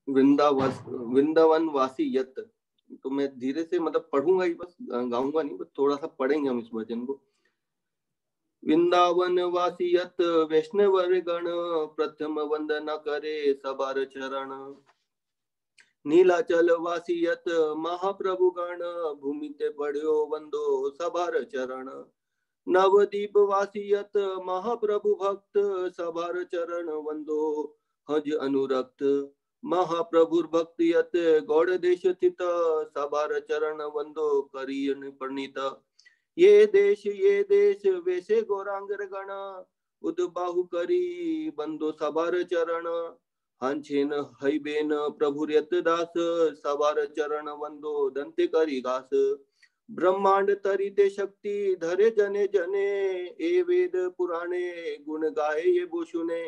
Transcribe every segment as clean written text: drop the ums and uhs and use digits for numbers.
वृंदावन वासी यत, तो मैं धीरे से मतलब पढ़ूंगा ही, बस गाऊंगा नहीं, बस थोड़ा सा पढ़ेंगे हम इस भजन को। वृंदावन वासी यत वैष्णव गण, प्रथम वंदना करे सबार चरण। नीलाचल वासी यत महाप्रभु गण, भूमि ते पढ़्यो वंदो सबार चरण। नवदीप वासी यत महाप्रभु भक्त, सबार चरण वंदो हज अनुरक्त। महाप्रभुर भक्ति यत गौड़ देश स्थित, सबार चरण वंदो करियन प्रणीत। ये देश वैसे गौरांगर गण, उद्बाहु करी बंदो सबार चरण। हंछेन हईबेन प्रभु यत दास, सबार चरण वंदो दंते करी घास। ब्रह्मांड तरिते शक्ति धरे जने जने, ए वेद पुराणे गुण गाए ये बोशुने।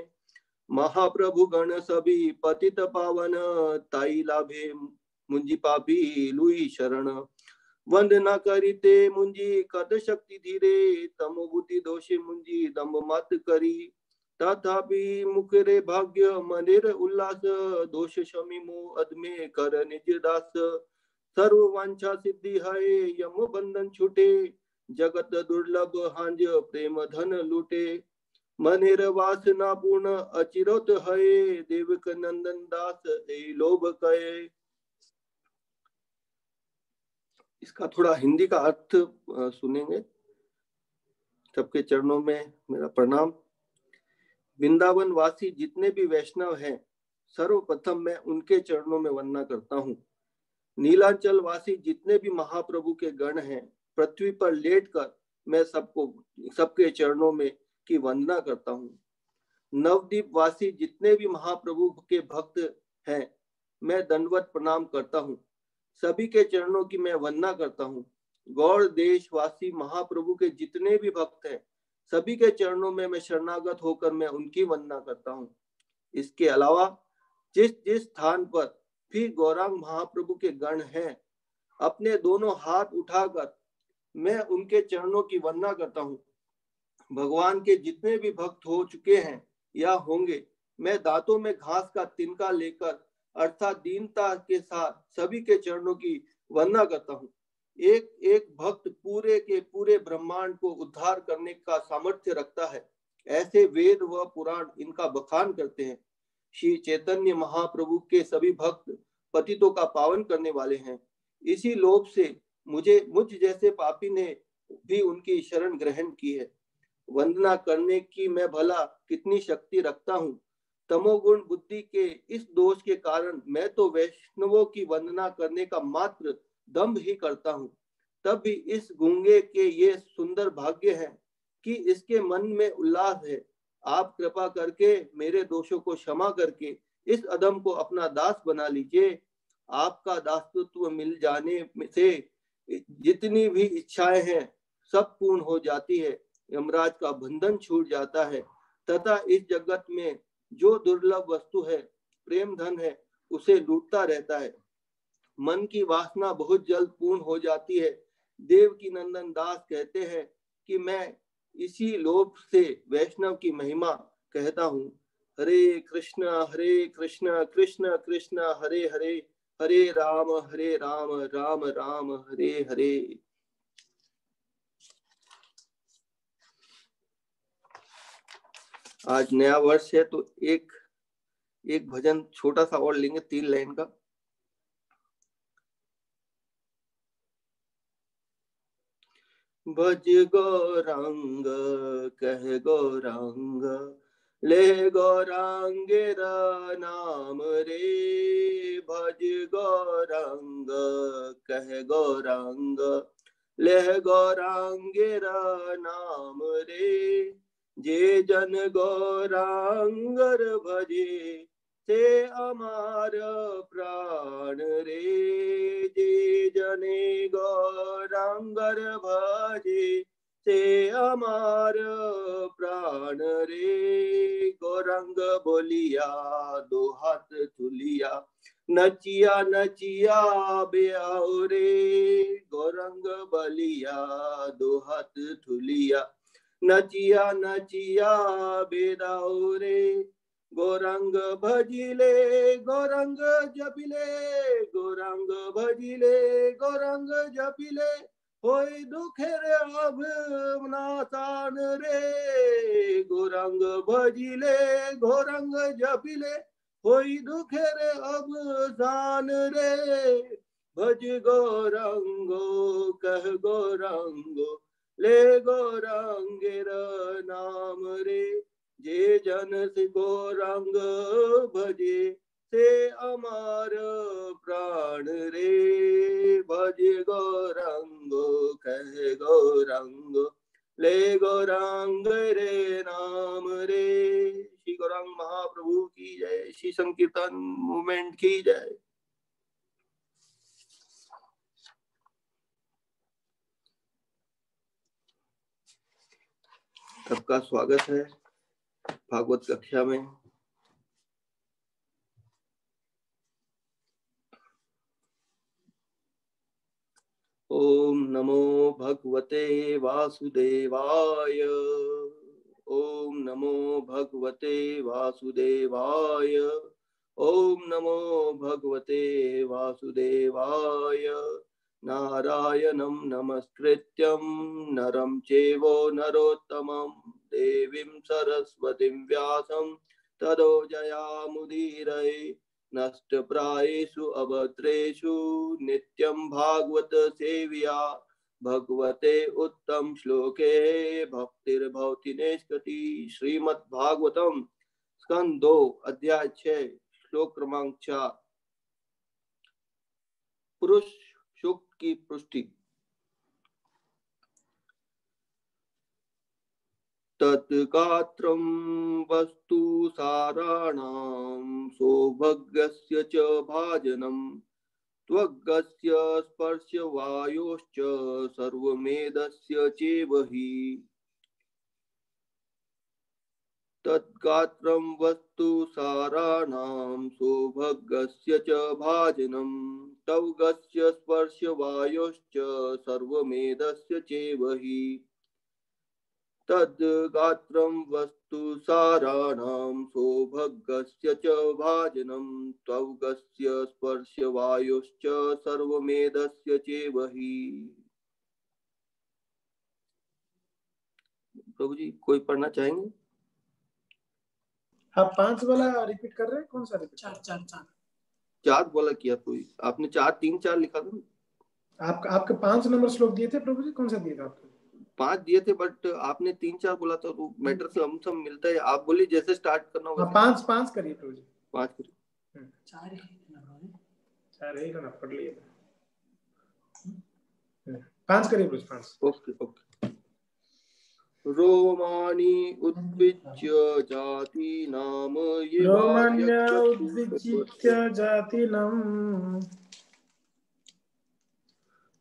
महाप्रभु गण सभी पतित पावन, ताई लाभे मुंजी पापी लुई शरण। वंदना करिते मुंजी कद शक्ति धीरे, तमोबुद्धि दोषे मुंजी दम्भ मत करी। तथापि मुखरे भाग्य मनेर उल्लास, दोष शमी मोह अदमे कर निज दास। सर्व वांछा सिद्धि है यम बंधन छूटे, जगत दुर्लभ हांज प्रेम धन लूटे। मनेर वासना पूर्ण अचिरत है, देवक नंदन दास ए लोभ कहे। इसका थोड़ा हिंदी का अर्थ सुनेंगे। सबके चरणों में मेरा प्रणाम। वृंदावन वासी जितने भी वैष्णव हैं, सर्वप्रथम मैं उनके चरणों में वंदना करता हूँ। नीलांचल वासी जितने भी महाप्रभु के गण हैं, पृथ्वी पर लेटकर मैं सबके चरणों में की वंदना करता हूँ। नवदीप वासी जितने भी महाप्रभु के भक्त हैं, मैं दंडवत प्रणाम करता हूँ। सभी के चरणों की मैं वंदना करता हूँ। गौड़ देशवासी महाप्रभु के जितने भी भक्त हैं, सभी के चरणों में मैं शरणागत होकर मैं उनकी वंदना करता हूँ। इसके अलावा जिस जिस स्थान पर भी गौरांग महाप्रभु के गण हैं, अपने दोनों हाथ उठाकर मैं उनके चरणों की वंदना करता हूँ। भगवान के जितने भी भक्त हो चुके हैं या होंगे, मैं दांतों में घास का तिनका लेकर अर्थात दीनता के साथ सभी के चरणों की वंदना करता हूँ। एक एक भक्त पूरे के पूरे ब्रह्मांड को उद्धार करने का सामर्थ्य रखता है, ऐसे वेद व पुराण इनका बखान करते हैं। श्री चैतन्य महाप्रभु के सभी भक्त पतितों का पावन करने वाले हैं। इसी लोभ से मुझ जैसे पापी ने भी उनकी शरण ग्रहण की है। वंदना करने की मैं भला कितनी शक्ति रखता हूँ। तमोगुण बुद्धि के इस दोष के कारण मैं तो वैष्णवों की वंदना करने का मात्र दंभ ही करता हूँ। तब भी इस गूंगे के ये सुंदर भाग्य है कि इसके मन में उल्लास है। आप कृपा करके मेरे दोषों को क्षमा करके इस अधम को अपना दास बना लीजिए। आपका दासत्व मिल जाने से जितनी भी इच्छाएं हैं सब पूर्ण हो जाती है। यमराज का बंधन छूट जाता है तथा इस जगत में जो दुर्लभ वस्तु है, प्रेम धन है, उसे लूटता रहता है। मन की वासना बहुत जल्द पूर्ण हो जाती है। देव की नंदन दास कहते हैं कि मैं इसी लोभ से वैष्णव की महिमा कहता हूँ। हरे कृष्ण कृष्ण कृष्ण हरे हरे, हरे राम राम राम हरे हरे। आज नया वर्ष है तो एक भजन छोटा सा और लेंगे, 3 लाइन का। भज गौरांग कह गौरांग, ले गौरांगेर नाम रे। भज गौरांग कह गौरांग, ले गौरांगेर नाम रे। जे जन गौरांगर भजे से अमार प्राण रे। जे जने गौरांगर भजे से अमार प्राण रे। गौरंग बोलिया दो हाथ तुलिया, नचिया नचिया ब्याओ रे। गौरंग बलिया दो हाथ तुलिया, नचिया नचिया बेदाओ रे। गौरांग भजिले गौरांग जपिले गौरांग भजिले गौरांग जपिले होई दुखेर अब नासान रे गौरांग भजिले गौरांग जपिले होई दुखेर अब सान रे भज गौरांगो कह गौरांगो ले गौरांगेर नाम रे जे जन से गौरांग भजे से अमर प्राण रे भज गौरांगो कह गौरांगो ले गौरांग रे नाम रे। श्री गौरांग महाप्रभु की जय। श्री संकीर्तन मूवमेंट की जय। सबका स्वागत है भागवत कक्षा में। ओम नमो भगवते वासुदेवाय। ओम नमो भगवते वासुदेवाय। ओम नमो भगवते वासुदेवाय। नारायणं नमस्कृत्यं नरं चैव नरोत्तमं देवीं सरस्वतीं व्यासं ततो जयामुदीरये नष्टप्रायेषु अभद्रेषु नित्यं भागवत सेव्या भगवते उत्तम श्लोके भक्तिर्भवति नैष्कति। श्रीमद्भागवतम स्कंद 2 अध्याय 6 श्लोक क्रमांक 4। पुरुष सूक्त की पुष्टि। तत्गात्रं वस्तु साराणां सौभगस्य च भाजनं त्वग्गस्य स्पर्शवायोश्च सर्वमेधस्य चेवहि। तत्गात्रं वस्तु साराणां सौभगस्य च भाजनं त्वग्गस्य स्पर्शवायोश्च सर्वमेधस्य चेवहि। तद्गात्रं वस्तु साराणां सौभगस्य च भाजनं त्वग्गस्य स्पर्शवायोश्च सर्वमेधस्य चेवहि। प्रभु जी कोई पढ़ना चाहेंगे? आप 5 वाला रिपीट कर रहे हैं? कौन सा रिपीट? 4 बोला किया कोई? आपने 4 3 4 लिखा था। आपके 5 नंबर श्लोक दिए थे प्रभु जी, कौन सा दिया था आपको? 5 दिए थे बट आपने 3 4 बोला था तो मैटर से हम सब मिलता है। आप बोलिए जैसे स्टार्ट करना होगा। 5 करिए प्रभु जी। 5 करिए। 4 ही ना पढ़ लिए। 5 करिए प्रभु जी। 5 ओके। रोमानी उद्विज्य जाति नाम रोमान्य उद्विज्य जाति नाम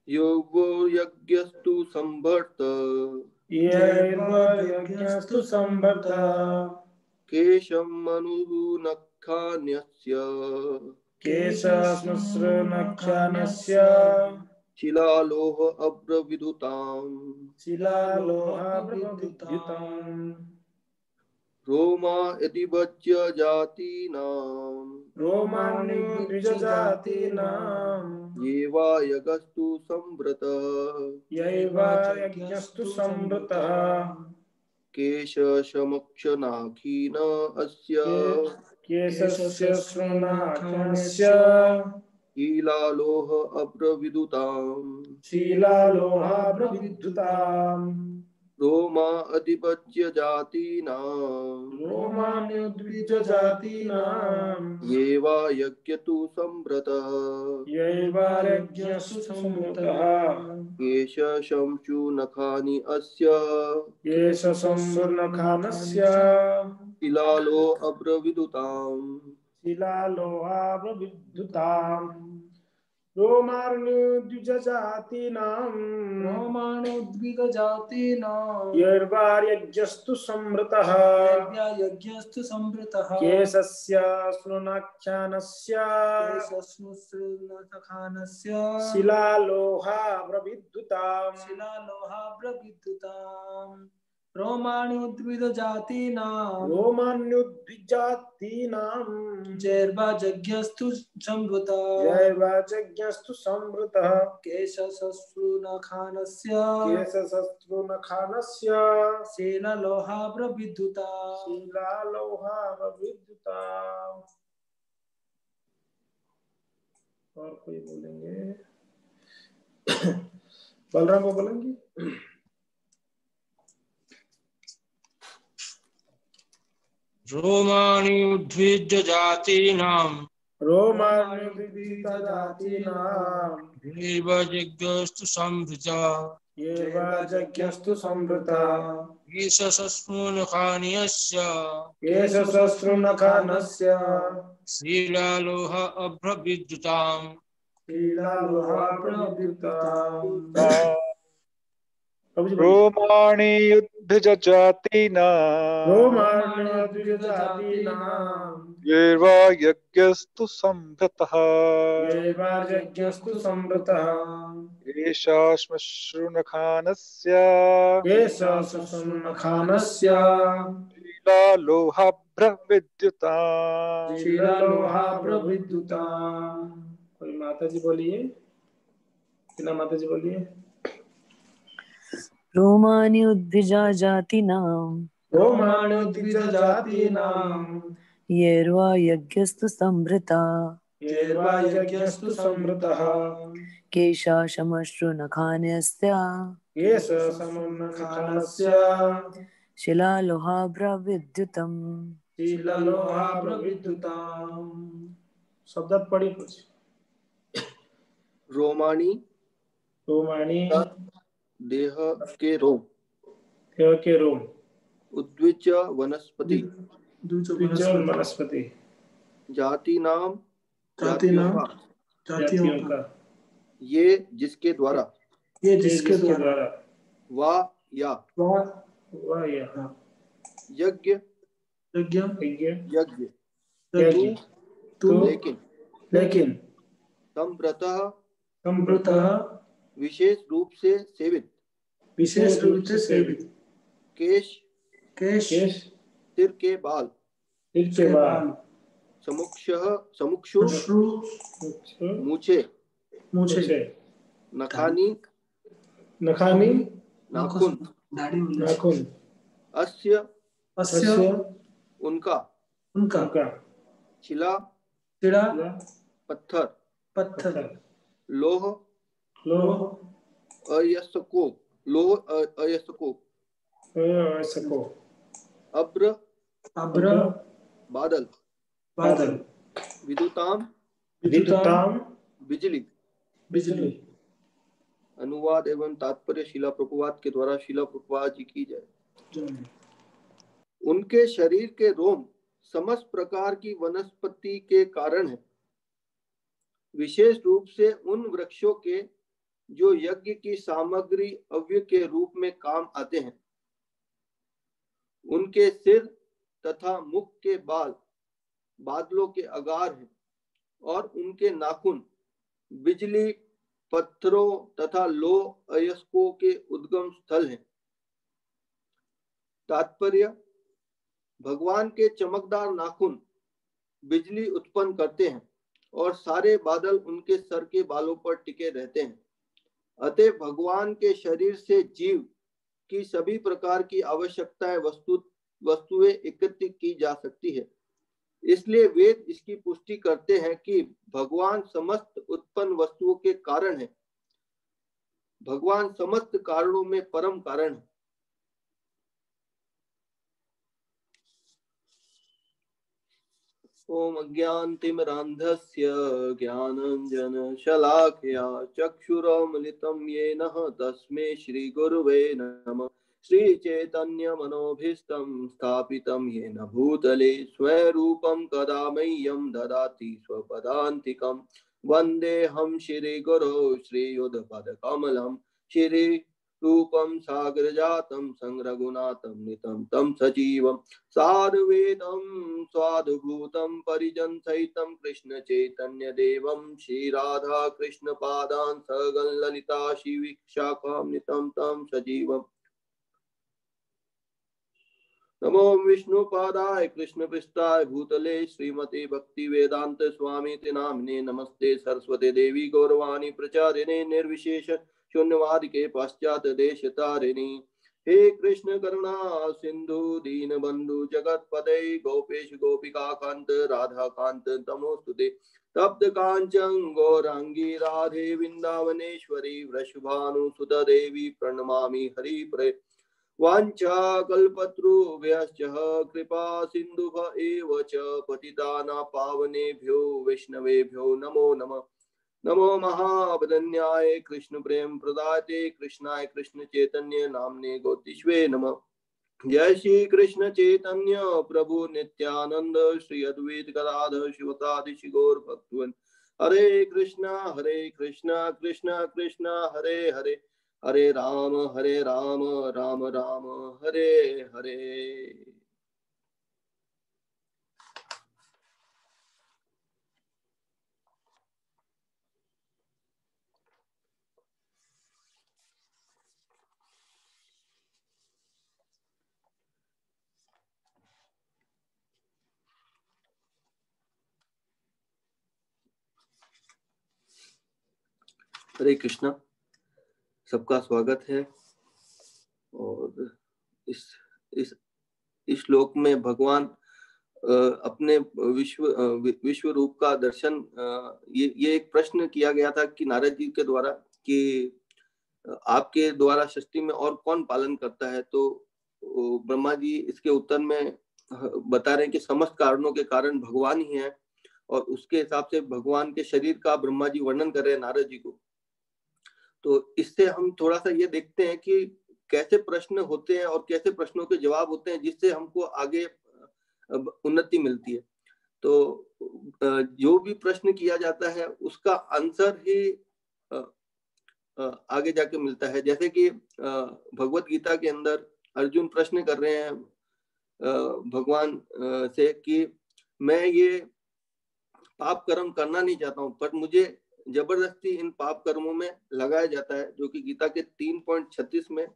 योगो यज्ञस्तु संभर्त यज्ञस्तु संभर्त केशं मनुनखान्यस्य केशश्मश्रुनखान्यस्य शिलालोह अब्रविदुताम् रोमा इतिवज्य जातीनां रोमान्युद्विजजातीनां येवा यज्ञस्तु संवृतः केशशमक्षनाखीन अस्य केशस्य शीलालोह अब्रविदुताम् रोमा अधिपत्य जातीनां येवा यज्ञतु संवृतः केशशंशु नखानि अस्य शिलालो अब्रविदुताम् रोमाणुद्विजजातीनां यज्ञस्तु संवृतः केशस्य श्नुनखानस्य शिलालोहा प्रविद्युताम् रोमाणि उद्भिद जातीनां जैर्वाजज्ञस्तु संवृता केशश्रुनखानस्य शीलालोहाप्रविद्युता और कोई बोलेंगे? बलराम को बोलेंगे? रोमाणि उद्भिज्य जातीनां जैर्वाजज्ञस्तु संवृता केशश्रुनखानस्य शीलालोह अभ्रविद्युताम् रोमाणि उद्भिज जातीनां जैर्वायज्ञस्तु संभृतः केशाश्मश्रुनखानस्य शीलालोहाभ्रविद्युताम्। कोई माता जी बोलिए, बिना माता जी बोलिए। रोमाणि उद्भिजा जातीनां यैर्वायज्ञस्तु संभृता केशाश्मश्रुनखानस्य शिलालोहाभ्रविद्युतम्। शब्द पढ़ी कुछ। रोमाणी देह के रोम, उद्विज वनस्पति, जातिनाम जातियों का, ये जिसके द्वारा, वा या यज्ञ लेकिन संव्रतः विशेष रूप से सेवित केश सिर के बाल समुक्षु मूछे नखानी नाखून अस्य उनका शिला पत्थर लोह अयस्को अब्र बादल विद्युताम बिजली। अनुवाद एवं तात्पर्य शिला प्रभुपाद के द्वारा शिला प्रभुपाद जी की जय। उनके शरीर के रोम समस्त प्रकार की वनस्पति के कारण है, विशेष रूप से उन वृक्षों के जो यज्ञ की सामग्री अव्य के रूप में काम आते हैं। उनके सिर तथा मुख के बाल बादलों के आगार हैं और उनके नाखून बिजली पत्थरों तथा लोह अयस्कों के उद्गम स्थल हैं। तात्पर्य, भगवान के चमकदार नाखून बिजली उत्पन्न करते हैं और सारे बादल उनके सर के बालों पर टिके रहते हैं। अतः भगवान के शरीर से जीव की सभी प्रकार की आवश्यकताएं वस्तुएं एकत्रित की जा सकती है। इसलिए वेद इसकी पुष्टि करते हैं कि भगवान समस्त उत्पन्न वस्तुओं के कारण है। भगवान समस्त कारणों में परम कारण है। ओम अज्ञानतिमिरान्धस्य ज्ञानाञ्जनशलाकया चक्षुरुन्मिलितं येन तस्मै श्रीगुरुवे नमः। श्रीचैतन्यमनोभीष्टं स्थापितं येन भूतले स्वयं रूपं कदा मह्यं ददाति स्वपदान्तिकं। वन्देऽहं श्रीगुरो श्रीयुतपदकमलं श्रीरूपं सागरजातं संरघुनाथं नितं तं सजीवं सारवेदं स्वादुभूतं परिजनसहितं कृष्णचैतन्यदेवं श्रीराधा कृष्णपादान् सगण ललिता श्रीविशाखान्वितं तं सजीवम्। नमो विष्णुपादाय कृष्णपृष्ठाय भूतले श्रीमते भक्ति वेदांत स्वामी नामिने नमस्ते सरस्वती देवी गौरवाणी प्रचारिणे निर्विशेष शून्यवाद के पश्चात देश तारिणी हे कृष्ण करुणा सिंधु दीन बंधु जगतपते गोपेश गोपिका कांत राधा कांत तमोस्तुते तप्त कांचन गौरांगी राधे वृंदावनेश्वरी वृषभानुसुत देवी प्रणमामि हरिप्रे वाञ्छा कल्पतरुभ्यश्च कृपा सिन्धुभ एव च पतितानां पावनेभ्यो वैष्णवेभ्यो नमो नमः। नमो महावदन्याय कृष्ण प्रेम प्रदाते कृष्णाय कृष्ण चैतन्य नामने गौतिष्वे नमः। जय श्री कृष्ण चैतन्य प्रभु नित्यानंद श्री अद्वैत गदाधर शिवसादि गौर भक्तवृंद हरे कृष्णा कृष्णा कृष्णा हरे हरे हरे राम राम राम हरे हरे। हरे कृष्णा, सबका स्वागत है। और इस श्लोक में भगवान अपने विश्व रूप का दर्शन, ये एक प्रश्न किया गया था कि नारद जी के द्वारा कि आपके द्वारा सृष्टि में और कौन पालन करता है। तो ब्रह्मा जी इसके उत्तर में बता रहे हैं कि समस्त कारणों के कारण भगवान ही है, और उसके हिसाब से भगवान के शरीर का ब्रह्मा जी वर्णन कर रहे हैं नारद जी को। तो इससे हम थोड़ा सा ये देखते हैं कि कैसे प्रश्न होते हैं और कैसे प्रश्नों के जवाब होते हैं जिससे हमको आगे उन्नति मिलती है। तो जो भी प्रश्न किया जाता है उसका आंसर ही आगे जाके मिलता है। जैसे कि भगवत गीता के अंदर अर्जुन प्रश्न कर रहे हैं भगवान से कि मैं ये पाप कर्म करना नहीं चाहता हूँ, पर मुझे जबरदस्ती इन पाप कर्मों में लगाया जाता है, जो कि गीता के 3.36 में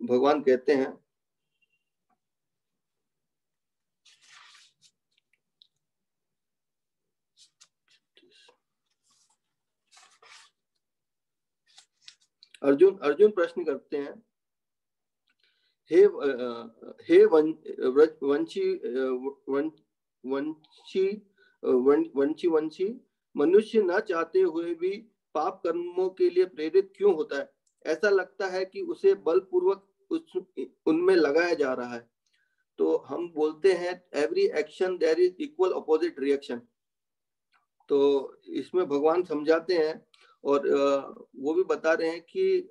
भगवान कहते हैं। अर्जुन प्रश्न करते हैं, हे वंशी मनुष्य न चाहते हुए भी पाप कर्मों के लिए प्रेरित क्यों होता है? ऐसा लगता है कि उसे बलपूर्वक उनमें लगाया जा रहा है। तो हम बोलते हैं every action there is equal opposite reaction. तो इसमें भगवान समझाते हैं और वो भी बता रहे हैं कि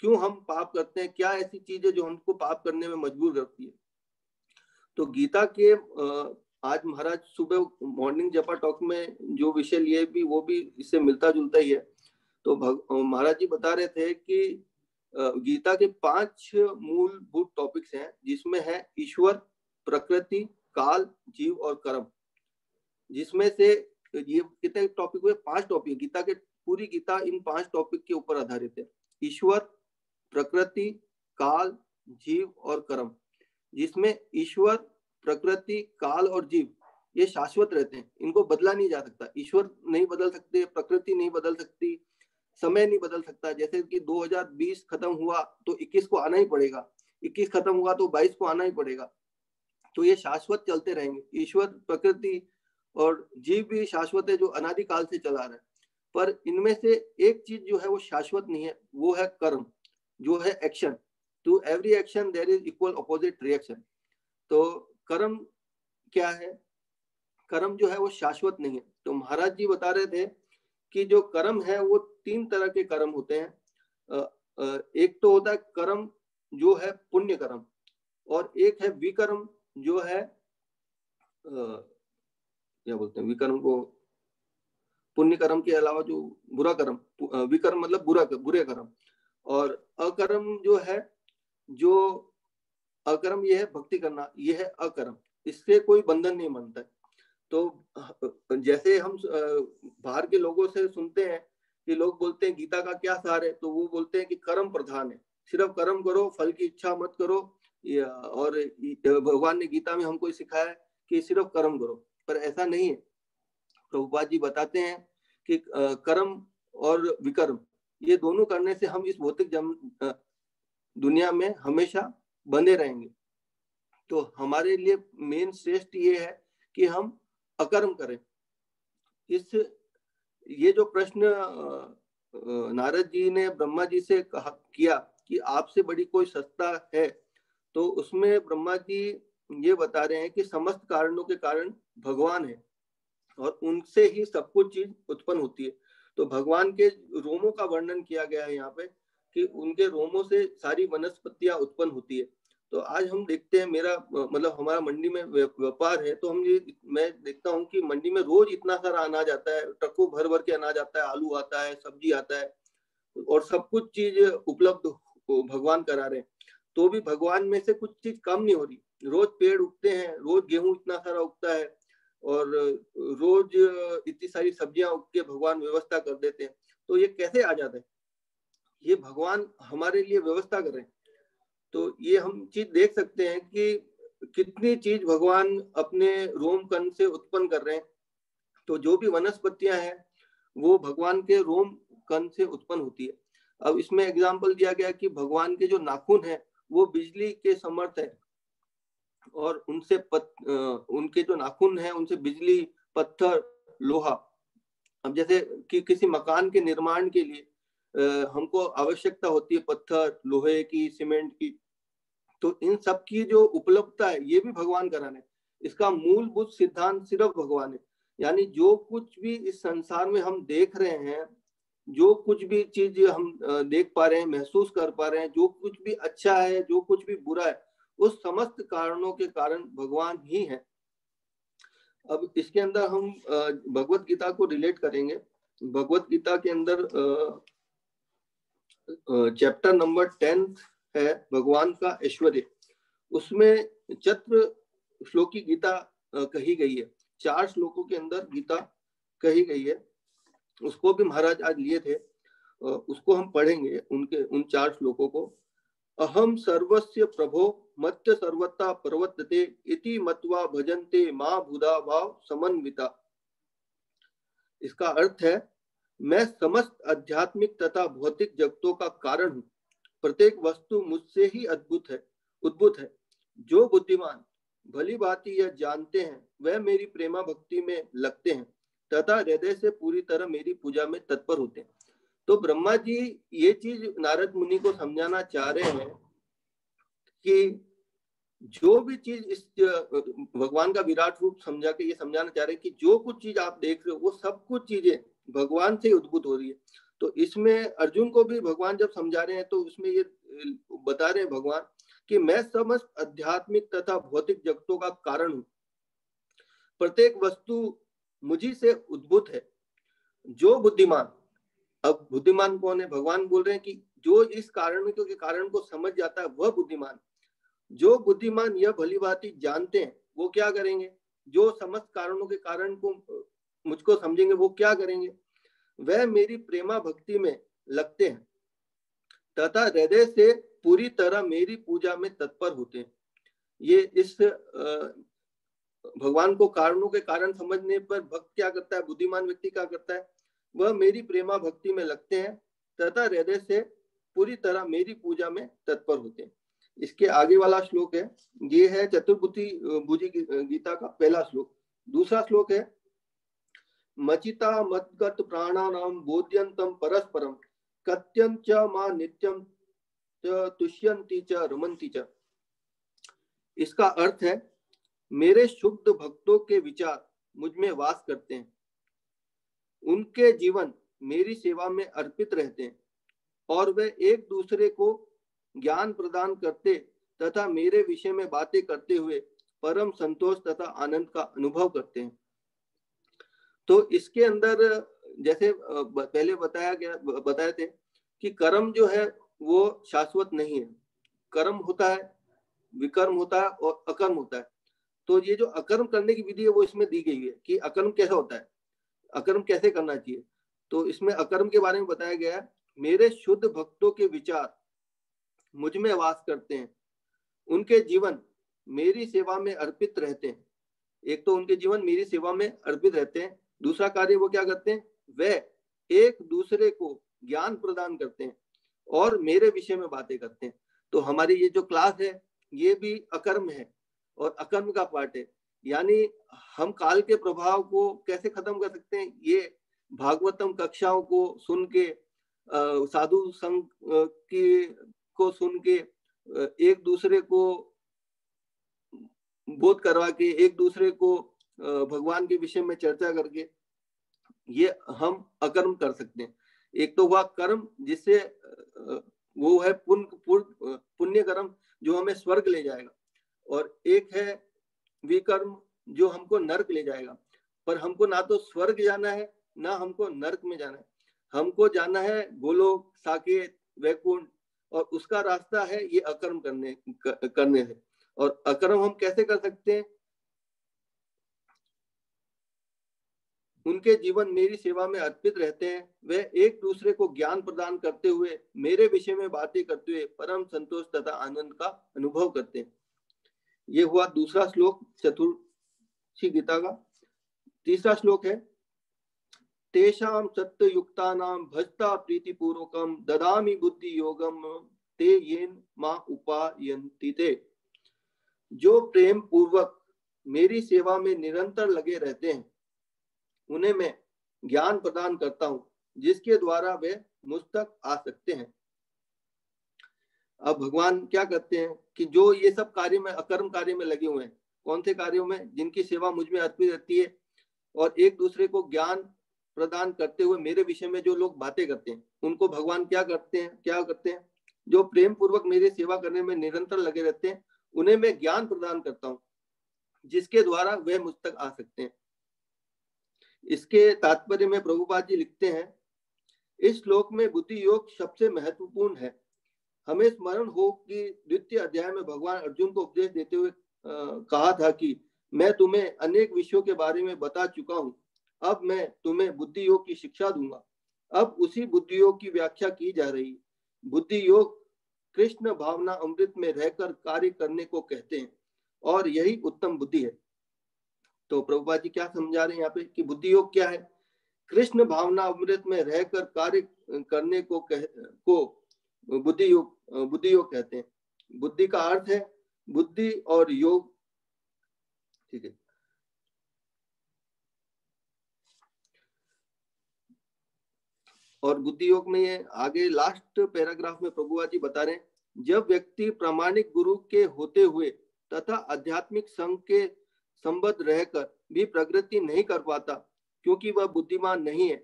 क्यों हम पाप करते हैं, क्या ऐसी चीज है जो हमको पाप करने में मजबूर करती है। तो गीता के आज महाराज सुबह मॉर्निंग जपा टॉक में जो विषय लिए भी वो भी इससे मिलता जुलता ही है। तो महाराज जी बता रहे थे कि गीता के 5 मूलभूत टॉपिक्स हैं, जिसमें है ईश्वर, प्रकृति, काल, जीव और कर्म। जिसमें से ये कितने टॉपिक हुए? 5 टॉपिक। गीता के पूरी गीता इन 5 टॉपिक के ऊपर आधारित है। ईश्वर, प्रकृति, काल, जीव और कर्म। जिसमें ईश्वर, प्रकृति, काल और जीव ये शाश्वत रहते हैं, इनको बदला नहीं जा सकता। ईश्वर नहीं बदल सकते, प्रकृति नहीं बदल सकती, समय नहीं बदल सकता। जैसे कि 2020 खत्म हुआ तो 21 को आना ही पड़ेगा, 21 खत्म हुआ तो 22 को आना ही पड़ेगा। तो ये शाश्वत चलते रहेंगे। ईश्वर, प्रकृति और जीव भी शाश्वत है, जो अनादिकाल से चला रहा है। पर इनमें से एक चीज जो है वो शाश्वत नहीं है, वो है कर्म, जो है action. To every action there is equal opposite reaction. तो कर्म क्या है? कर्म जो है वो शाश्वत नहीं है। तो महाराज जी बता रहे थे कि जो कर्म है वो 3 तरह के कर्म होते हैं। एक तो होता है कर्म जो है पुण्य कर्म, और एक है विकर्म जो है क्या बोलते हैं विकर्म को, पुण्य कर्म के अलावा जो बुरा कर्म, विकर्म मतलब बुरे कर्म। और अकर्म जो है, जो अकर्म ये है भक्ति करना, ये है अकर्म, इससे कोई बंधन नहीं बनता है। तो जैसे हम बाहर के लोगों से सुनते हैं कि लोग बोलते हैं गीता का क्या सार है, तो वो बोलते हैं कि कर्म प्रधान है, सिर्फ कर्म करो, फल की इच्छा मत करो, और भगवान ने गीता में हमको सिखाया कि सिर्फ कर्म करो, पर ऐसा नहीं है। प्रभुपाद जी बताते हैं कि कर्म और विकर्म ये दोनों करने से हम इस भौतिक दुनिया में हमेशा बंधे रहेंगे। तो हमारे लिए मेन श्रेष्ठ ये है कि हम अकर्म करें। ये जो प्रश्न नारद जी ने ब्रह्मा जी से किया कि आपसे बड़ी कोई सत्ता है, तो उसमें ब्रह्मा जी ये बता रहे हैं कि समस्त कारणों के कारण भगवान है और उनसे ही सब कुछ चीज उत्पन्न होती है। तो भगवान के रोमों का वर्णन किया गया है यहाँ पे कि उनके रोमों से सारी वनस्पतियां उत्पन्न होती है। तो आज हम देखते हैं, मेरा मतलब हमारा मंडी में व्यापार है, तो मैं देखता हूँ कि मंडी में रोज इतना सारा अनाज आता है, ट्रकों भर भर के अनाज आता है, आलू आता है, सब्जी आता है, और सब कुछ चीज उपलब्ध भगवान करा रहे हैं। तो भी भगवान में से कुछ चीज कम नहीं हो रही। रोज पेड़ उगते हैं, रोज गेहूं इतना सारा उगता है, और रोज इतनी सारी सब्जियां उग के भगवान व्यवस्था कर देते हैं। तो ये कैसे आ जाता है? ये भगवान हमारे लिए व्यवस्था कर रहे हैं। तो ये हम चीज देख सकते हैं कि कितनी चीज भगवान अपने रोम कण से उत्पन्न कर रहे हैं। तो जो भी वनस्पतियां हैं वो भगवान के रोम कण से उत्पन्न होती है। अब इसमें एग्जाम्पल दिया गया कि भगवान के जो नाखून है वो बिजली के समर्थ है, और उनसे उनके जो नाखून है उनसे बिजली, पत्थर, लोहा। अब जैसे कि किसी मकान के निर्माण के लिए हमको आवश्यकता होती है पत्थर, लोहे की, सीमेंट की, तो इन सब की जो उपलब्धता है ये भी भगवान कराने। इसका मूलभूत सिद्धांत सिर्फ भगवान है। यानी जो कुछ भी इस संसार में हम देख रहे हैं, जो कुछ भी चीज हम देख पा रहे हैं, महसूस कर पा रहे हैं, जो कुछ भी अच्छा है, जो कुछ भी बुरा है, उस समस्त कारणों के कारण भगवान ही है। अब इसके अंदर हम भगवत गीता को रिलेट करेंगे। भगवत गीता के अंदर चैप्टर नंबर 10 है भगवान का ऐश्वर्य। उसमें चतुर श्लोकी गीता कही गई है। 4 श्लोकों के अंदर गीता कही गई है। उसको भी महाराज आज लिए थे, उसको हम पढ़ेंगे, उन 4 श्लोकों को। अहम सर्वस्य प्रभो मत्य सर्वता प्रवर्तते इति मत्वा भजन्ते मां बुधा भाव समन्विता। इसका अर्थ है, मैं समस्त आध्यात्मिक तथा भौतिक जगतों का कारण हूँ। प्रत्येक वस्तु मुझसे ही उद्भूत है। जो बुद्धिमान भली भांति यह जानते हैं वह मेरी प्रेमा भक्ति में लगते हैं तथा हृदय से पूरी तरह मेरी पूजा में तत्पर होते हैं। तो ब्रह्मा जी ये चीज नारद मुनि को समझाना चाह रहे हैं कि जो भी चीज इस भगवान का विराट रूप समझा के ये समझाना चाह रहे हैं कि जो कुछ चीज आप देख रहे हो वो सब कुछ चीजें भगवान से उद्भूत हो रही है। तो इसमें अर्जुन को भी भगवान जब समझा रहे हैं तो उसमें ये बता रहे हैं भगवान कि मैं समस्त आध्यात्मिक तथा भौतिक जगतों का कारण हूँ। प्रत्येक वस्तु मुझी से उद्भूत है। जो बुद्धिमान, अब बुद्धिमान कौन है? भगवान बोल रहे हैं कि जो इस कारण के कारण को समझ जाता है वह बुद्धिमान। जो बुद्धिमान यह भली भांति जानते हैं वो क्या करेंगे? जो समस्त कारणों के कारण को मुझको समझेंगे वो क्या करेंगे? वह मेरी प्रेमा भक्ति में लगते हैं तथा हृदय से पूरी तरह मेरी पूजा में तत्पर होते हैं। ये इस भगवान को कारणों के कारण समझने पर भक्त क्या करता है, बुद्धिमान व्यक्ति क्या करता है? वह मेरी प्रेमा भक्ति में लगते हैं तथा हृदय से पूरी तरह मेरी पूजा में तत्पर होते हैं। इसके आगे वाला श्लोक है, ये है चतुर्भुजी गीता का पहला श्लोक। दूसरा श्लोक है, मचिता मद्गत प्राणानाम बोध्यंतम परस्परम कत्यं च मा नित्यं च तुष्यन्ति च रमन्ति च। इसका अर्थ है, मेरे शुद्ध भक्तों के विचार मुझ में वास करते हैं, उनके जीवन मेरी सेवा में अर्पित रहते हैं और वे एक दूसरे को ज्ञान प्रदान करते तथा मेरे विषय में बातें करते हुए परम संतोष तथा आनंद का अनुभव करते हैं। तो इसके अंदर जैसे पहले बताए थे कि कर्म जो है वो शाश्वत नहीं है। कर्म होता है, विकर्म होता है और अकर्म होता है। तो ये जो अकर्म करने की विधि है वो इसमें दी गई है कि अकर्म कैसा होता है, अकर्म कैसे करना चाहिए। तो इसमें अकर्म के बारे में बताया गया है, मेरे शुद्ध भक्तों के विचार मुझ में वास करते हैं उनके जीवन मेरी सेवा में अर्पित रहते हैं। एक तो उनके जीवन मेरी सेवा में अर्पित रहते हैं, दूसरा कार्य वो क्या करते हैं, वे एक दूसरे को ज्ञान प्रदान करते हैं और मेरे विषय में बातें करते हैं। तो हमारी ये जो क्लास है ये भी अकर्म है और अकर्म का पार्ट है। यानी हम काल के प्रभाव को कैसे खत्म कर सकते हैं, ये भागवतम कक्षाओं को सुन के, साधु संघ को सुन के, एक दूसरे को बोध करवा के, एक दूसरे को भगवान के विषय में चर्चा करके ये हम अकर्म कर सकते हैं। एक तो हुआ कर्म जिससे वो है पुण्य कर्म जो हमें स्वर्ग ले जाएगा, और एक है विकर्म जो हमको नरक ले जाएगा। पर हमको ना तो स्वर्ग जाना है ना हमको नरक में जाना है, हमको जाना है गोलोक, साकेत, वैकुंठ, और उसका रास्ता है ये अकर्म करने से। और अकर्म हम कैसे कर सकते हैं, उनके जीवन मेरी सेवा में अर्पित रहते हैं, वे एक दूसरे को ज्ञान प्रदान करते हुए मेरे विषय में बातें करते हुए परम संतोष तथा आनंद का अनुभव करते हैं। ये हुआ दूसरा श्लोक चतुर्थी गीता का। तीसरा श्लोक है, तेषां सत्ययुक्तानां भजता प्रीतिपूर्वकं ददामि बुद्धि योगम ते येन मा उपायन्ति ते। जो प्रेम पूर्वक मेरी सेवा में निरंतर लगे रहते हैं उन्हें मैं ज्ञान प्रदान करता हूं, जिसके द्वारा वे मुझ तक आ सकते हैं। अब भगवान क्या करते हैं कि जो ये सब कार्य में, अकर्म कार्य में लगे हुए हैं, कौन से कार्यों में, जिनकी सेवा मुझ में अर्पित रहती है और एक दूसरे को ज्ञान प्रदान करते हुए मेरे विषय में जो लोग बातें करते हैं, उनको भगवान क्या करते हैं, जो प्रेम पूर्वक मेरी सेवा करने में निरंतर लगे रहते हैं उन्हें मैं ज्ञान प्रदान करता हूं, जिसके द्वारा वे मुझ तक आ सकते हैं। इसके तात्पर्य में प्रभुपाद जी लिखते हैं, इस श्लोक में बुद्धि योग सबसे महत्वपूर्ण है। हमें स्मरण हो कि द्वितीय अध्याय में भगवान अर्जुन को उपदेश देते हुए कहा था कि मैं तुम्हें अनेक विषयों के बारे में बता चुका हूं, अब मैं तुम्हें बुद्धि योग की शिक्षा दूंगा। अब उसी बुद्धि योग की व्याख्या की जा रही है। बुद्धि योग कृष्ण भावना अमृत में रहकर कार्य करने को कहते हैं और यही उत्तम बुद्धि है। तो प्रभुपाद जी क्या समझा रहे हैं यहाँ पे कि बुद्धि योग क्या है, कृष्ण भावना अमृत में रहकर कार्य करने को बुद्धि योग कहते हैं। बुद्धि का अर्थ है बुद्धि और योग, ठीक है। और बुद्धि योग में ये आगे लास्ट पैराग्राफ में प्रभुपाद जी बता रहे हैं, जब व्यक्ति प्रामाणिक गुरु के होते हुए तथा आध्यात्मिक संघ के संबद्ध रहकर भी प्रगति नहीं कर पाता क्योंकि वह बुद्धिमान नहीं है,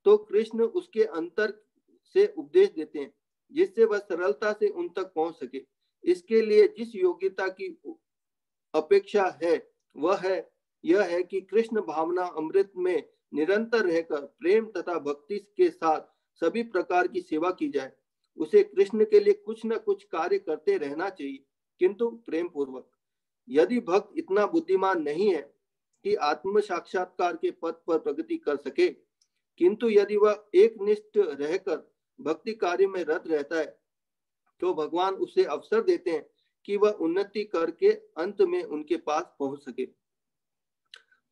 तो कृष्ण उसके अंतर से उपदेश देते हैं जिससे वह सरलता से उन तक पहुंच सके। इसके लिए जिस योग्यता की अपेक्षा है वह यह है कि कृष्ण भावना अमृत में निरंतर रहकर प्रेम तथा भक्ति के साथ सभी प्रकार की सेवा की जाए। उसे कृष्ण के लिए कुछ न कुछ कार्य करते रहना चाहिए, किंतु प्रेम पूर्वक। यदि भक्त इतना बुद्धिमान नहीं है कि आत्म साक्षात्कार के पथ पर प्रगति कर सके, किंतु यदि वह एकनिष्ठ रहकर भक्ति कार्य में रत रहता है, तो भगवान उसे अवसर देते हैं कि वह उन्नति करके अंत में उनके पास पहुंच सके।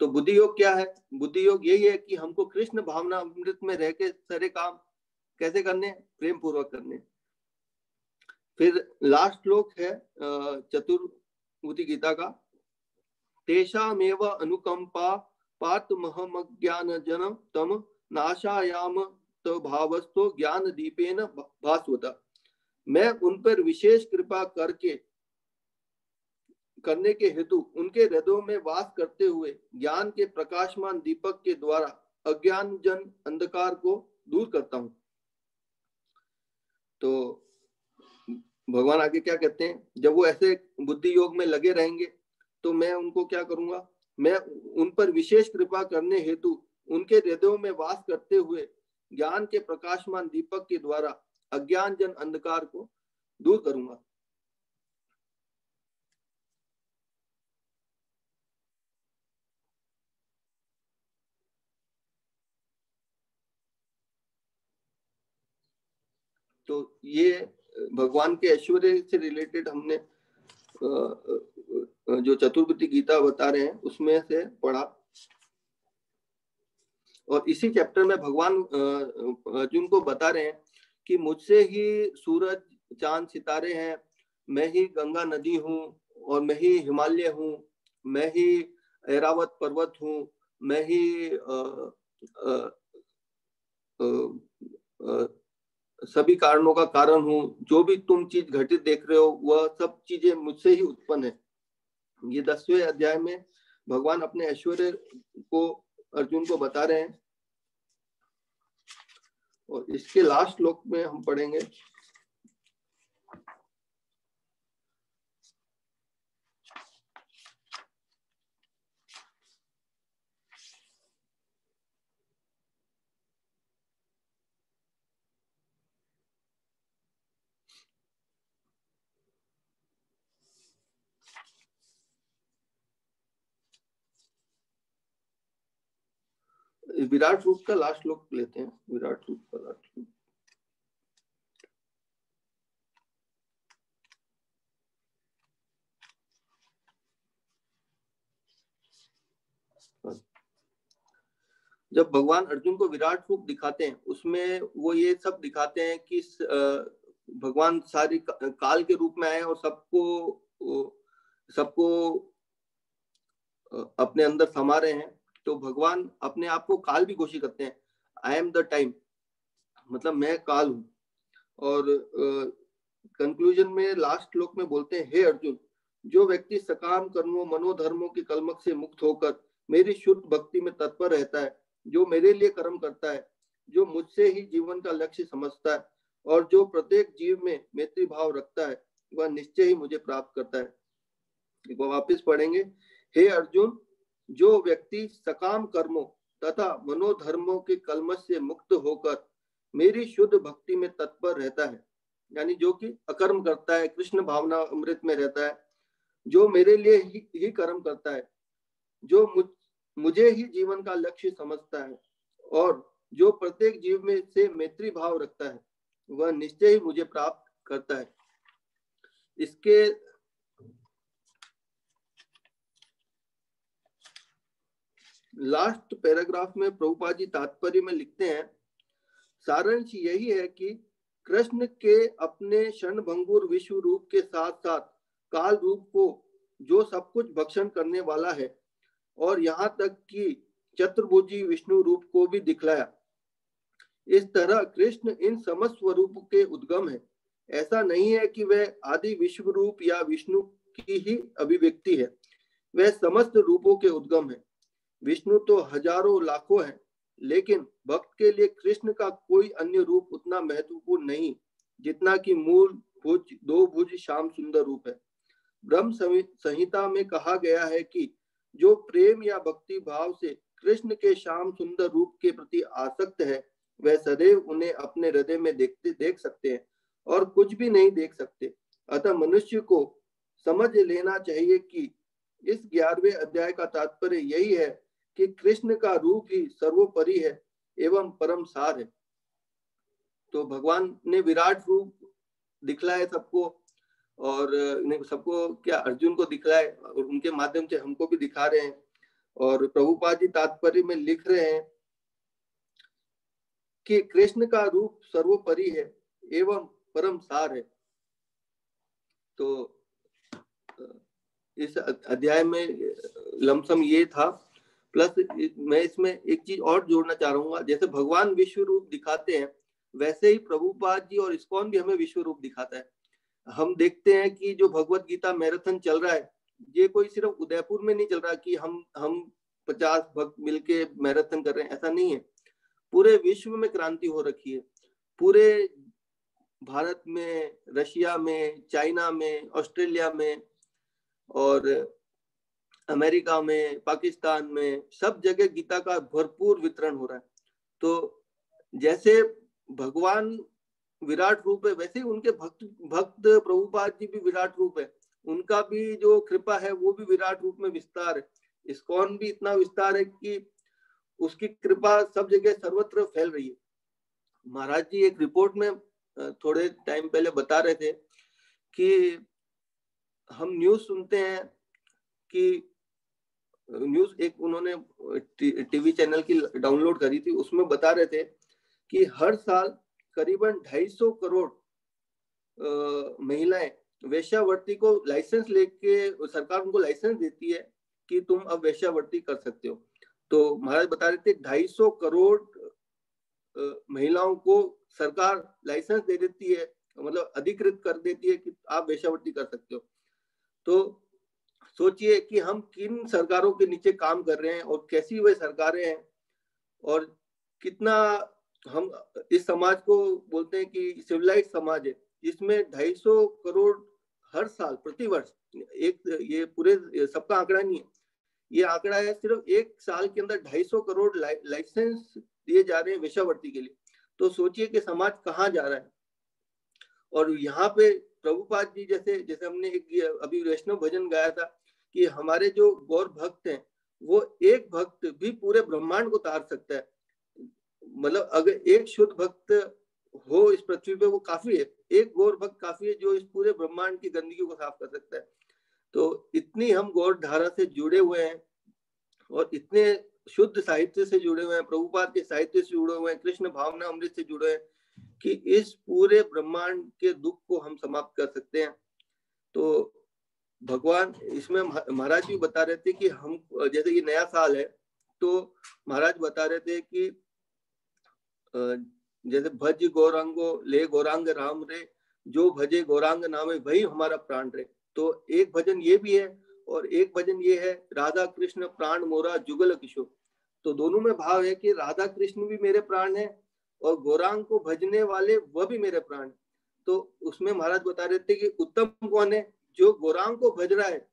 तो बुद्धि योग क्या है? बुद्धि योग यही है कि हमको कृष्ण भावना अमृत में रह के सारे काम कैसे करने, प्रेम पूर्वक करने। फिर लास्ट श्लोक है चतुर्थ गीता का, तेषामेव अनुकंपा पार्थमहमज्ञान जनम तम नाशायाम तो भावस्तो ज्ञान दीपेन भास्वता। मैं उन पर विशेष कृपा करने के हेतु उनके हृदयों में वास करते हुए ज्ञान के प्रकाशमान दीपक के द्वारा अज्ञान जन अंधकार को दूर करता हूं। तो भगवान आगे क्या कहते हैं, जब वो ऐसे बुद्धि योग में लगे रहेंगे तो मैं उनको क्या करूंगा, मैं उन पर विशेष कृपा करने हेतु उनके हृदयों में वास करते हुए ज्ञान के प्रकाशमान दीपक के द्वारा अज्ञान जन अंधकार को दूर करूंगा। तो ये भगवान के ऐश्वर्य से रिलेटेड हमने जो चतुर्विधि गीता बता रहे हैं उसमें से पढ़ा। और इसी चैप्टर में भगवान अर्जुन को बता रहे हैं कि मुझसे ही सूरज चांद सितारे हैं, मैं ही गंगा नदी हूँ, और मैं ही हिमालय हूँ, मैं ही ऐरावत पर्वत हूँ, मैं ही सभी कारणों का कारण हूँ। जो भी तुम चीज घटित देख रहे हो वह सब चीजें मुझसे ही उत्पन्न है। ये 10वें अध्याय में भगवान अपने ऐश्वर्य को अर्जुन को बता रहे हैं। और इसके लास्ट श्लोक में हम पढ़ेंगे विराट रूप का लास्ट श्लोक लेते हैं। विराट रूप का लास्ट श्लोक जब भगवान अर्जुन को विराट रूप दिखाते हैं उसमें वो ये सब दिखाते हैं कि भगवान सारी काल के रूप में आए और सबको अपने अंदर समा रहे हैं। तो भगवान अपने आप को काल भी घोषित करते हैं, आई एम द टाइम, मतलब मैं काल हूं। और कंक्लूजन में लास्ट श्लोक में बोलते हैं, हे अर्जुन, जो व्यक्ति सकाम कर्मों मनोधर्मों के कलमक से मुक्त होकर मेरी शुद्ध भक्ति में तत्पर रहता है, जो मेरे लिए कर्म करता है, जो मुझसे ही जीवन का लक्ष्य समझता है और जो प्रत्येक जीव में मैत्री भाव रखता है, वह निश्चय ही मुझे प्राप्त करता है। एक बार वापिस पढ़ेंगे, हे अर्जुन, जो व्यक्ति सकाम कर्मों तथा मनोधर्मों के कलमश से मुक्त होकर मेरी शुद्ध भक्ति में तत्पर रहता है, यानी जो कि अकर्म करता है, कृष्ण भावना अमृत में रहता है, जो मेरे लिए ही कर्म करता है, जो मुझे ही जीवन का लक्ष्य समझता है और जो प्रत्येक जीव में से मैत्री भाव रखता है, वह निश्चय ही मुझे प्राप्त करता है। इसके लास्ट पैराग्राफ में प्रभुपाद जी तात्पर्य में लिखते हैं, सारांश यही है कि कृष्ण के अपने क्षणभंगुर विश्व रूप के साथ साथ काल रूप को जो सब कुछ भक्षण करने वाला है और यहाँ तक कि चतुर्भुजी विष्णु रूप को भी दिखलाया। इस तरह कृष्ण इन समस्त स्वरूप के उद्गम है। ऐसा नहीं है कि वह आदि विश्व रूप या विष्णु की ही अभिव्यक्ति है, वह समस्त रूपों के उद्गम है। विष्णु तो हजारों लाखों है, लेकिन भक्त के लिए कृष्ण का कोई अन्य रूप उतना महत्वपूर्ण नहीं जितना कि मूल भुज दो भुज श्याम सुंदर रूप है। ब्रह्म संहिता में कहा गया है कि जो प्रेम या भक्ति भाव से कृष्ण के श्याम सुंदर रूप के प्रति आसक्त है, वह सदैव उन्हें अपने हृदय में देख सकते हैं और कुछ भी नहीं देख सकते। अतः मनुष्य को समझ लेना चाहिए कि इस 11वें अध्याय का तात्पर्य यही है कि कृष्ण का रूप ही सर्वोपरि है एवं परम सार है। तो भगवान ने विराट रूप दिखलाया सबको, और सबको क्या अर्जुन को दिखलाए और उनके माध्यम से हमको भी दिखा रहे हैं। और प्रभुपाद जी तात्पर्य में लिख रहे हैं कि कृष्ण का रूप सर्वोपरि है एवं परम सार है। तो इस अध्याय में लमसम ये था। प्लस मैं इसमें एक चीज और जोड़ना चाह रहा हूँ, जैसे भगवान विश्व रूप दिखाते हैं वैसे ही प्रभुपाद जी और इस्कॉन भी हमें विश्व रूप दिखाता है। हम देखते हैं कि जो भगवत गीता मैराथन चल रहा है, ये कोई सिर्फ उदयपुर में नहीं चल रहा कि हम 50 भक्त मिलके मैराथन कर रहे हैं, ऐसा नहीं है। पूरे विश्व में क्रांति हो रखी है, पूरे भारत में, रशिया में, चाइना में, ऑस्ट्रेलिया में और अमेरिका में, पाकिस्तान में, सब जगह गीता का भरपूर वितरण हो रहा है। तो जैसे भगवान विराट रूप है, वैसे ही उनके भक्त प्रभुपाद जी भी विराट रूप है, उनका भी जो कृपा है वो भी विराट रूप में विस्तार है। इस्कॉन भी इतना विस्तार है कि उसकी कृपा सब जगह सर्वत्र फैल रही है। महाराज जी एक रिपोर्ट में थोड़े टाइम पहले बता रहे थे कि हम न्यूज सुनते हैं कि न्यूज एक उन्होंने टीवी चैनल की डाउनलोड करी थी, उसमें बता रहे थे कि हर साल करीबन 250 करोड़ महिलाएं वेश्यावृत्ति को लाइसेंस लेके, सरकार उनको लाइसेंस देती है कि तुम अब वेश्यावृत्ति कर सकते हो। तो महाराज बता रहे थे 250 करोड़ महिलाओं को सरकार लाइसेंस दे देती है, मतलब अधिकृत कर देती है कि आप वेश्यावृत्ति कर सकते हो। तो सोचिए कि हम किन सरकारों के नीचे काम कर रहे हैं और कैसी वे सरकारें हैं, और कितना हम इस समाज को बोलते हैं कि सिविलाइज्ड समाज है, जिसमें 250 करोड़ हर साल प्रतिवर्ष, एक ये पूरे सबका आंकड़ा नहीं है, ये आंकड़ा है सिर्फ एक साल के अंदर 250 करोड़ लाइसेंस दिए जा रहे हैं वेश्यावृत्ति के लिए। तो सोचिए कि समाज कहाँ जा रहा है। और यहाँ पे प्रभुपाद जी जैसे हमने एक अभी वैष्णव भजन गाया था कि हमारे जो गौर भक्त हैं, वो एक भक्त भी पूरे ब्रह्मांड को तार सकता है। मतलब अगर एक शुद्ध भक्त हो इस पृथ्वी पे वो काफी है, एक गौर भक्त काफी है जो इस पूरे ब्रह्मांड की गंदगी को साफ कर सकता है। तो इतनी हम गौर धारा से जुड़े हुए हैं और इतने शुद्ध साहित्य से जुड़े हुए हैं, प्रभुपाद के साहित्य से जुड़े हुए हैं, कृष्ण भावना अमृत से जुड़े हैं कि इस पूरे ब्रह्मांड के दुख को हम समाप्त कर सकते हैं। तो भगवान इसमें महाराज भी बता रहे थे कि हम, जैसे ये नया साल है तो महाराज बता रहे थे कि जैसे भज गौरांगो ले गौरांग राम रे, जो भजे गौरांग नामे वही हमारा प्राण रे। तो एक भजन ये भी है और एक भजन ये है राधा कृष्ण प्राण मोरा जुगल किशोर। तो दोनों में भाव है कि राधा कृष्ण भी मेरे प्राण है और गौरांग को भजने वाले वह भी मेरे प्राण। तो उसमें महाराज बता रहे थे कि उत्तम कौन है, जो गौरांग को भज रहा है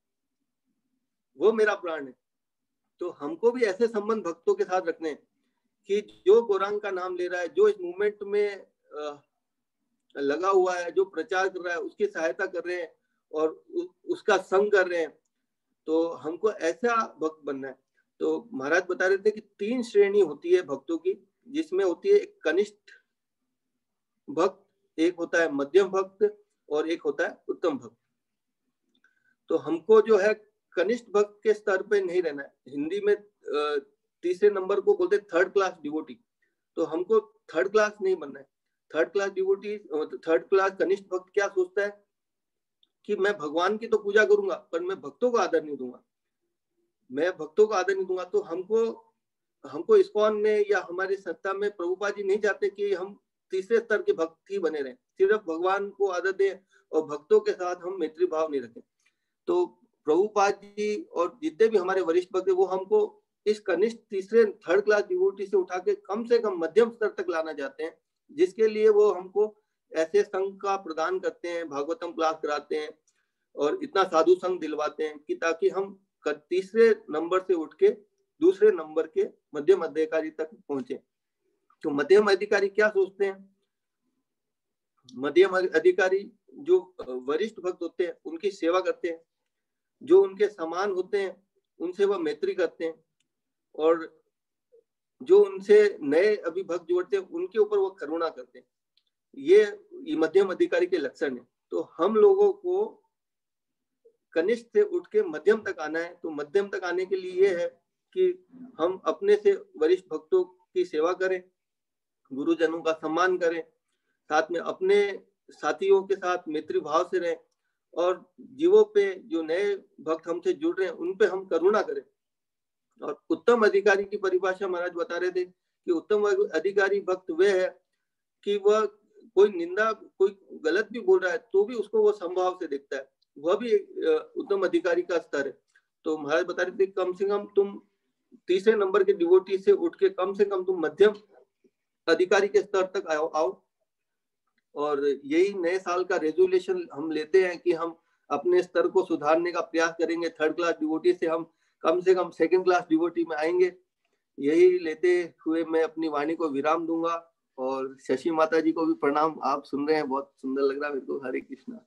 वो मेरा प्राण है। तो हमको भी ऐसे संबंध भक्तों के साथ रखने हैं कि जो गौरांग का नाम ले रहा है, जो इस मूवमेंट में लगा हुआ है, जो प्रचार कर रहा है, उसकी सहायता कर रहे हैं और उसका संग कर रहे हैं, तो हमको ऐसा भक्त बनना है। तो महाराज बता रहे थे कि 3 श्रेणी होती है भक्तों की, जिसमें होती है एक कनिष्ठ भक्त, एक होता है मध्यम भक्त और एक होता है उत्तम भक्त। तो हमको जो है कनिष्ठ भक्त के स्तर पे नहीं रहना है। हिंदी में तीसरे नंबर को बोलते हैं थर्ड क्लास डिवोटी। तो हमको थर्ड क्लास नहीं बनना है। Third class devotee, third class कनिष्ठ भक्त क्या सोचता है कि मैं भगवान की तो पूजा करूंगा पर मैं भक्तों को आदर नहीं दूंगा, मैं भक्तों को आदर नहीं दूंगा। तो हमको इस्कॉन में या हमारी संस्था में प्रभुपाद जी नहीं चाहते कि हम तीसरे स्तर के भक्त ही बने रहें, सिर्फ भगवान को आदर दें और भक्तों के साथ हम मैत्री भाव नहीं रखें। तो प्रभुपाद जी और जितने भी हमारे वरिष्ठ भक्त है वो हमको इस कनिष्ठ तीसरे थर्ड क्लास डिवोटी से उठा के कम से कम मध्यम स्तर तक लाना चाहते हैं, जिसके लिए वो हमको ऐसे संघ का प्रदान करते हैं, भागवतम क्लास कराते हैं और इतना साधु संघ दिलवाते हैं कि ताकि हम तीसरे नंबर से उठ के दूसरे नंबर के मध्यम अधिकारी तक पहुंचे। तो मध्यम अधिकारी क्या सोचते हैं? मध्यम अधिकारी जो वरिष्ठ भक्त होते हैं उनकी सेवा करते हैं, जो उनके समान होते हैं उनसे वह मैत्री करते हैं और जो उनसे नए अभी भक्त जोड़ते हैं उनके ऊपर वो करुणा करते हैं। ये मध्यम अधिकारी के लक्षण है। तो हम लोगों को कनिष्ठ से उठ के मध्यम तक आना है। तो मध्यम तक आने के लिए ये है कि हम अपने से वरिष्ठ भक्तों की सेवा करें, गुरुजनों का सम्मान करें, साथ में अपने साथियों के साथ मैत्री भाव से रहें और जीवों पे जो नए भक्त हमसे जुड़ रहे हैं उन पे हम करुणा करें। और उत्तम अधिकारी की परिभाषा महाराज बता रहे थे कि उत्तम अधिकारी भक्त वे है कि वह कोई निंदा, कोई गलत भी बोल रहा है तो भी उसको वो समभाव से देखता है, वह भी उत्तम अधिकारी का स्तर है। तो महाराज बता रहे थे कम से कम तुम तीसरे नंबर के डिवोटी से उठ के कम से कम तुम मध्यम अधिकारी के स्तर तक आओ। और यही नए साल का रेजोल्यूशन हम लेते हैं कि हम अपने स्तर को सुधारने का प्रयास करेंगे। थर्ड क्लास डिवोटी से हम कम से कम सेकंड क्लास डिवोटी में आएंगे। यही लेते हुए मैं अपनी वाणी को विराम दूंगा और शशि माता जी को भी प्रणाम। आप सुन रहे हैं, बहुत सुंदर लग रहा है मेरे को। हरे कृष्णा।